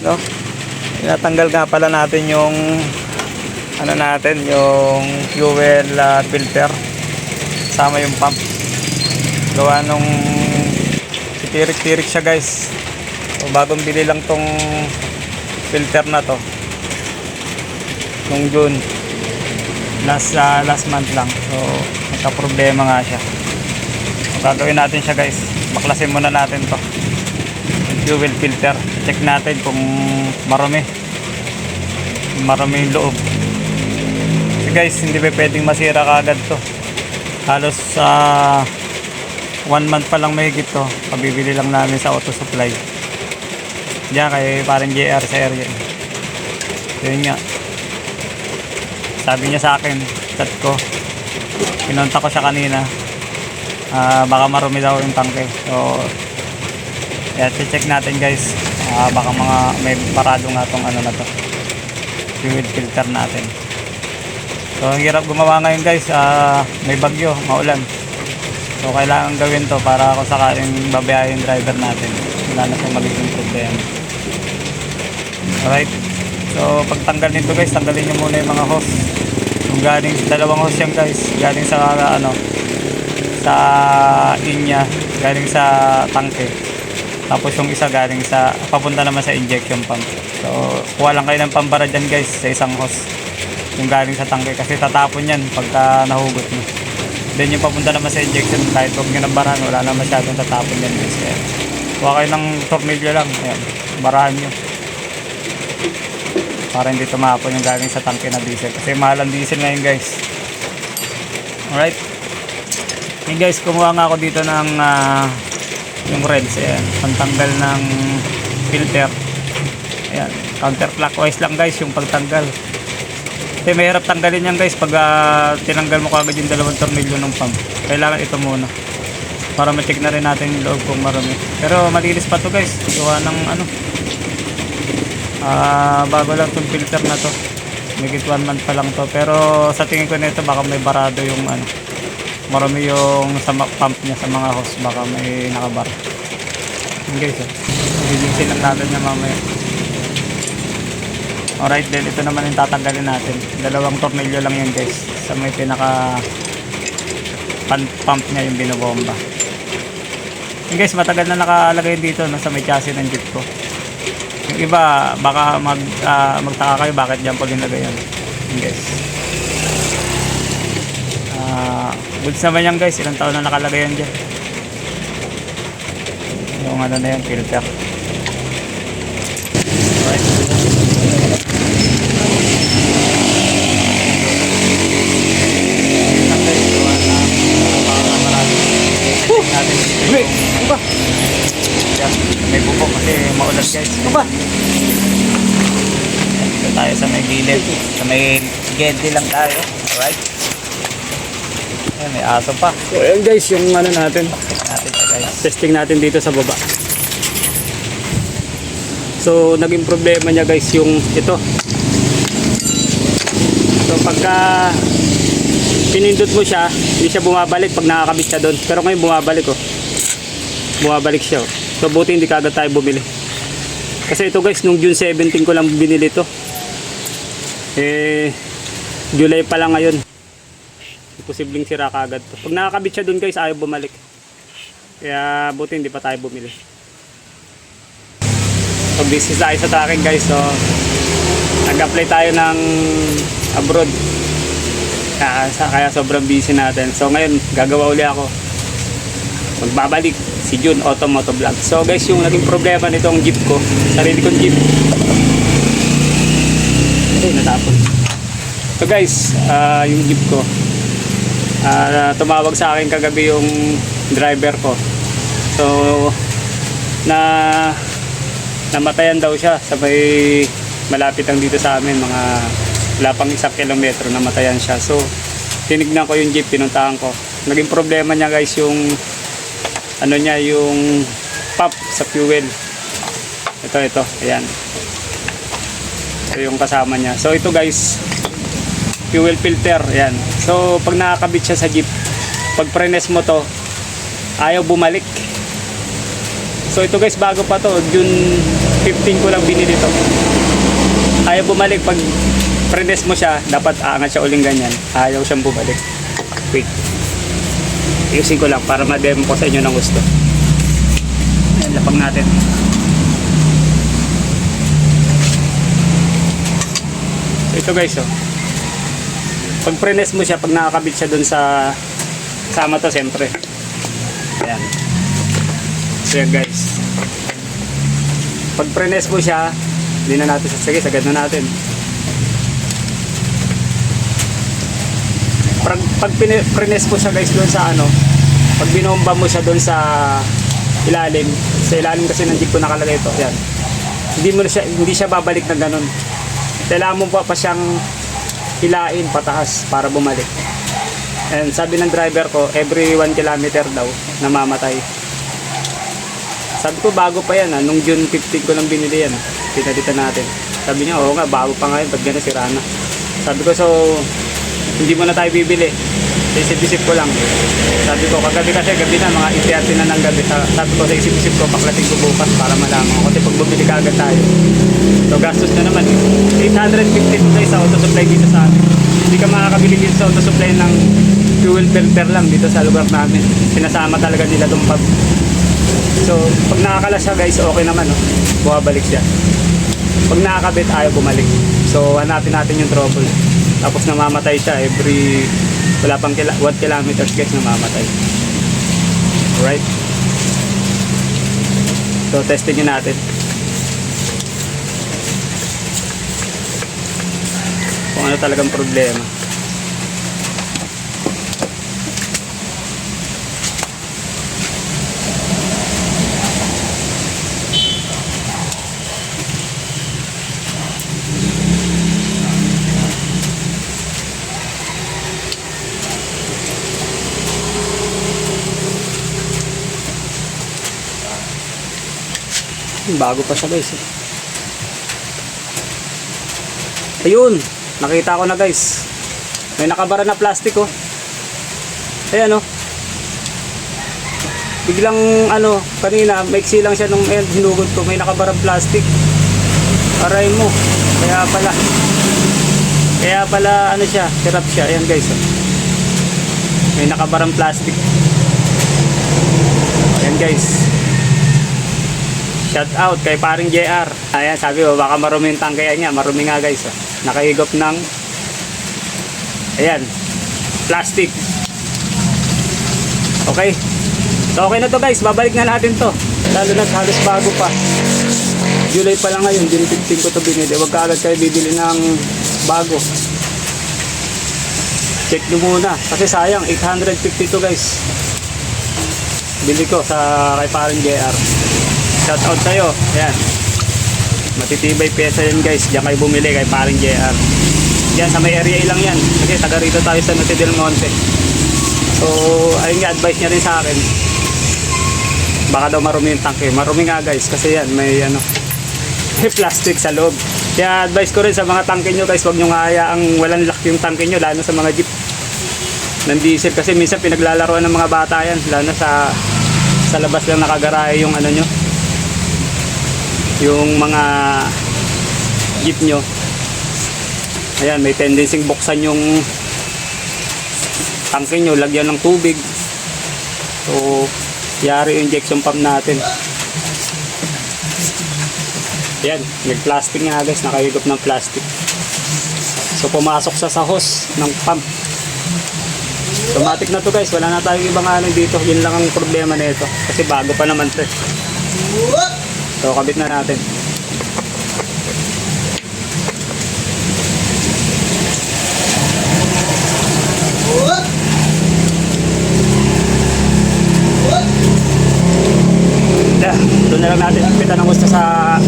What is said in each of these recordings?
no? Tinatanggal nga pala natin yung ano natin, yung fuel filter sama yung pump. Gawa nung tirik-tirik siya guys. So bagong bili lang tong filter na to nung June, last month lang. So nagka-problema nga siya. So, gagawin natin siya guys, baklasin muna natin to yung fuel filter. Check natin kung marami yung loob. So guys, hindi pa pwedeng masira kaagad to. Halos 1 month pa lang mahigit to. Pabibili lang namin sa auto supply diyan kay parang JR sa area. Yun nga, sabi niya sa akin, chat ko, pinunta ko siya kanina, baka marumi daw yung tangke. So check natin guys, baka may parado nga tong ano na to, fuel filter natin. So ang hirap gumawa ngayon guys, may bagyo, maulan. So kailangan gawin to para kung sakaling babayahin yung driver natin, wala na pong magiging problema. Alright, so pagtanggal nito guys, tanggalin nyo muna yung mga hose. Kung galing, dalawang hose yan guys, galing sa sa inya, galing sa tangke. Tapos yung isa galing sa, papunta naman sa injection pump. So kuha lang kayo ng pambara dyan guys sa isang hose, yung galing sa tangke, kasi tatapon yan pagka nahugot nyo. Then yung papunta naman sa injection, kahit huwag nyo ng barahan, wala na masyadong tatapon yan guys. Kaya kuha kayo ng tornilyo lang, ayan, barahan nyo para hindi tumapon yung galing sa tangke na diesel, kasi mahal ang diesel ngayon guys. Alright, okay guys, kumuha nga ako dito ng yung wrench, ayan, pantanggal ng filter. Ayan, counterclockwise lang guys yung pagtanggal, kasi mahirap tanggalin yan guys pag tinanggal mo kagad yung dalawang tornilyo ng pump. Kailangan ito muna para ma-check na rin natin yung loob kung marami. Pero malinis pa to guys, gawa ng bago lang itong filter na to, magigit 1 month pa lang to. Pero sa tingin ko nito baka may barado yung marami yung sa pump niya, sa mga hose, baka may nakabar. Okay guys, lilinisin lang natin niya mamaya. Alright, then ito naman yung tatanggalin natin. Dalawang tornilyo lang yan guys, sa may pinaka pump niya, yung binobomba. Okay guys, matagal na nakalagay dito sa may chassis ng jeep ko. Yung iba baka magtaka kayo bakit dyan po linagay yan. Guys, goods naman yan guys, ilang taon na nakalagay yan dyan. Yung na yan, filter. Alright, may bubok kasi maulan guys. Dito tayo sa may gilid, sa may gedi lang tayo. Alright, ayan, may aso pa. So ayan guys, yung natin, Guys, testing natin dito sa baba. So naging problema niya guys yung ito. So pagka pinindot mo siya, hindi siya bumabalik pag nakakabit siya doon. Pero ngayon bumabalik bumabalik siya. So buti hindi kagad tayo bumili, kasi ito guys, nung June 17 ko lang binili ito. July pa lang ngayon, posibleng sira kagad to. Pag nakakabit siya doon guys, ayaw bumalik. Kaya buti hindi pa tayo bumili. So busy tayo sa tracking guys. So nag-apply tayo ng abroad, kaya sobrang busy natin. So ngayon gagawa uli ako, magbabalik si June Automotovlog. So guys, yung naging problema nitong jeep ko, sarili kong jeep, natapon. So guys, yung jeep ko, tumawag sa akin kagabi yung driver ko. So namatayan daw siya sa may malapit lang dito sa amin, mga wala pang 1 kilometro, namatayan siya. So tinignan ko yung jeep, pinuntahan ko. Naging problema niya guys yung yung pump sa fuel. Ito, ayan. Ito yung kasama niya. So ito guys, fuel filter, ayan. So pag nakakabit siya sa jeep, pag prenes mo to, ayaw bumalik. So ito guys, bago pa to, June 15 ko lang binili to. Ayaw bumalik pag press mo siya, dapat aangat siya uling ganyan. Ayaw siyang bumalik. Wait. Ayusin ko lang para ma-demo ko sa inyo ng gusto. Ayan, lapag natin. So ito guys, oh. Pag press mo siya, pag nakakabit siya dun sa sama to, siyempre. Ayan. So yan guys. Pag press mo siya, hindi na natin sige, sagad na natin. Pag press mo siya guys doon sa ano, pag binomba mo siya doon sa ilalim kasi ng jeep ko nakalagay ito, yan. Hindi siya babalik na ganun. Kailangan mo pa siyang hilain pataas para bumalik. And sabi ng driver ko, every 1 kilometer daw namamatay. Sabi ko bago pa yan, nung June 15 ko lang binili yan, pinalitan natin. Sabi niya, oo nga, bago pa ngayon, pag gano'n sira na. Sabi ko, so hindi mo na tayo bibili. Isip-isip ko lang. Sabi ko, kagabi kasi, gabi na, mga 8:30 na ng gabi. Sabi ko, sa isip-isip ko, paklating ko bukas para malaman ko. Kasi pag bumili ka agad tayo, so gastos na naman. 850 guys sa auto supply dito sa amin. Hindi ka makakabili dito sa auto supply ng fuel filter lang dito sa lugar namin. Sinasama talaga nila itong pub. So, pag nakakala siya guys, okay naman. No? Bumabalik siya. Pag nakakabit, ayaw bumalik. So, hanapin natin yung trouble. Tapos namamatay siya every wala pang 1 kilometers guys, namamatay. Alright. So, testingin natin. Kung ano talagang problema. Bago pa siya guys. Ayun, nakita ko na guys. May nakabara na plastic oh. Ayan oh. Biglang ano, kanina maiksi lang siya nung hinugod ko, may nakabarang plastic. Aray mo. Kaya pala ano siya, sirap siya. Ayan guys oh. May nakabarang plastic. Ayan guys. Shout out kay paring JR. Ayan, sabi ko baka marumi yung tangkay niya. Marumi nga guys. Oh. Nakahigop ng ayan, plastic. Okay. So okay na to guys. Babalik na natin to. Lalo na halos bago pa. July pa lang ngayon. June 15 ko to binili. Huwag ka agad kayo bibili ng bago. Check nyo muna. Kasi sayang, 852 guys. Bili ko sa kay paring JR. Shout out sa'yo. Ayan. Matitibay pyesa yan guys. Diyan kayo bumili kay paring JR. Diyan sa may area lang yan. Kasi taga rito tayo sa Norte del Monte. So, ayun nga, advice niya rin sa akin. Baka daw marumi yung tanke. Marumi nga guys. Kasi yan, may ano, may plastic sa loob. Kaya advice ko rin sa mga tangke nyo guys, huwag nyo nga hayaang walang lock yung tangke nyo. Lalo sa mga jeep ng diesel. Kasi minsan pinaglalaroan ng mga bata yan. Lalo sa labas lang nakagarahe yung ano nyo, yung mga jeep nyo. Ayan, may tendency buksan yung tangke nyo, lagyan ng tubig. So, yari yung injection pump natin. Ayan, may plastic nga guys, nakahigop ng plastic. So, pumasok sa hose ng pump. Automatic na to guys, wala na tayong ibang ano dito. Yun lang ang problema nito kasi bago pa naman to. So, kabit na natin. Yeah, doon na lang natin kapitan ng gusto sa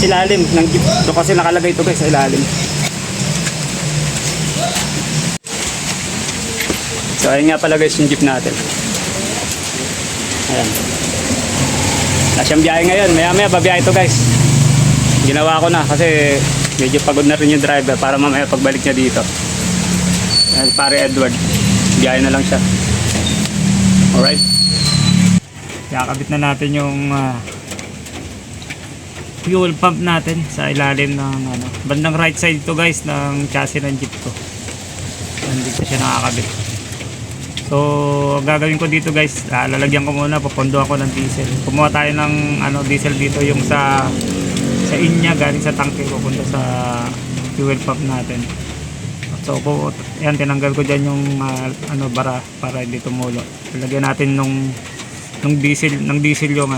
ilalim ng jeep. Doon kasi nakalagay ito guys sa ilalim. So, ayun nga pala guys yung jeep natin. Ayan. Nasyang biyahe ngayon. Maya babiyahe ito guys. Ginawa ko na kasi medyo pagod na rin yung driver para mamaya pagbalik niya dito. Ayan, pare Edward. Biyahe na lang siya. Alright. Kakabit na natin yung fuel pump natin sa ilalim ng bandang right side to guys ng chassis ng jeep ko. Dito siya nakakabit. So gagawin ko dito guys, lalagyan ko muna, papondo ako ng diesel. Kumuha tayo ng diesel dito, yung sa inya galing sa tangke, pupunta sa fuel pump natin. So yan, tinanggal ko dyan yung bara para hindi tumulo. Lagyan natin ng diesel yung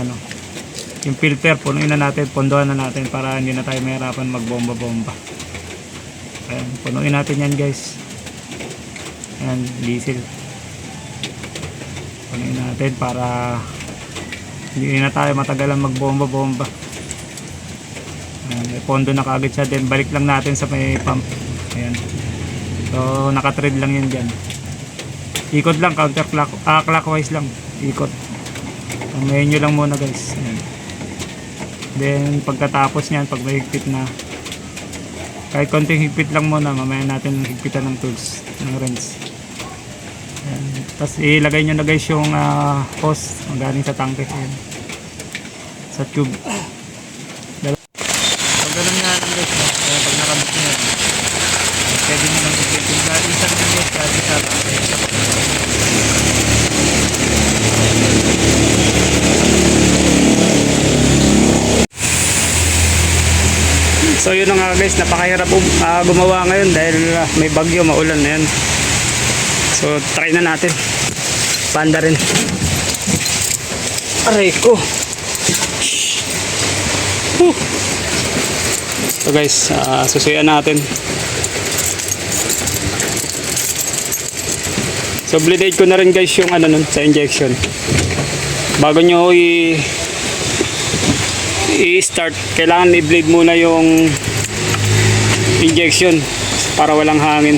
yung filter, punuin na natin, pondohan na natin para hindi na tayo mahirapan magbomba-bomba. Ayan, punuin natin yan guys. Ayan, diesel. Punuin natin para hindi na tayo matagalan magbomba-bomba. Ayan, may pondo na kagad siya, then balik lang natin sa may pump. Ayan. So naka-thread lang yan dyan. Ikot lang, clockwise lang, ikot. Pamayin nyo lang muna guys. Ayan. Then pagkatapos niyan, pag mahigpit na, kahit konting higpit lang muna, mamaya natin higpitan ng tools, ng wrench. Tapos ilagay nyo na guys yung hose galing sa tangke. Ayan. Sa tube. Pag ganun nga lang guys, kaya pag nakabit nyo yan, pwede nyo nang higpitin. Kahit isang guys, kahit isa tangke. So yun na nga guys, napakahirap gumawa ngayon dahil may bagyo, maulan na yan. So try na natin. Panda rin. Aray ko. So guys, susuyan natin. So blade ko na rin guys yung nun sa injection. Bago nyo i-start, kailangan i-bleed muna yung injection para walang hangin.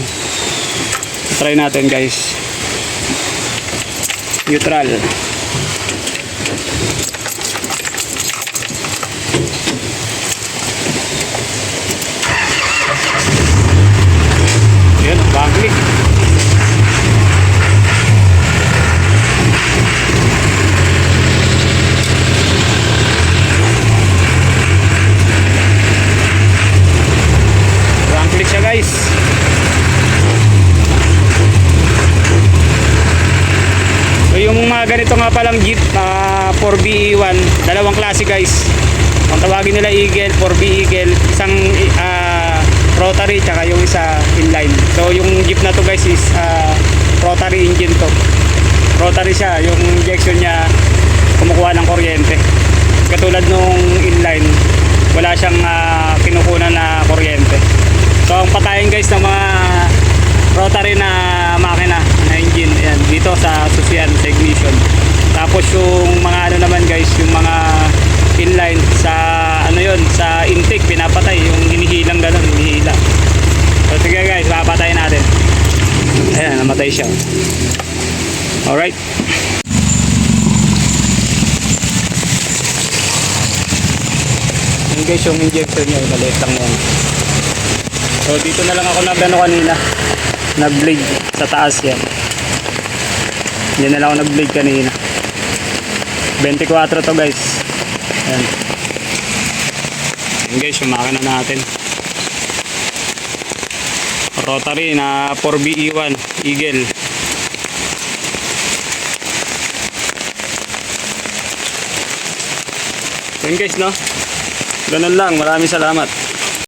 Try natin guys. Neutral. Yan, bagli. Siya guys. So yung mga ganito nga palang jeep 4BE1, dalawang klase guys. Kung tawagin nila Eagle, 4B Eagle, isang rotary tsaka yung isa inline. So yung jeep na to guys is rotary engine to. Rotary siya, yung injection niya kumukuha ng kuryente. Katulad nung inline, wala siyang kinukunan na kuryente. So ang patayin guys ng mga rotary na makina na engine, ayan, dito sa susian, sa ignition. Tapos yung mga naman guys, yung mga inline sa sa intake, pinapatay yung hinihilang ganun, hinihila. So sige guys, papatayin natin. Ayan, namatay siya. Alright. Ayan guys, yung injection niya, maliit lang yan. So dito na lang ako kanina, nag-blade sa taas yan. Yan na lang ako nag-blade kanina. 24 to guys. Ayan. Ayan guys, yung makina natin. Rotary na 4BE1 Eagle. Ayan guys, no? Ganun lang, maraming salamat.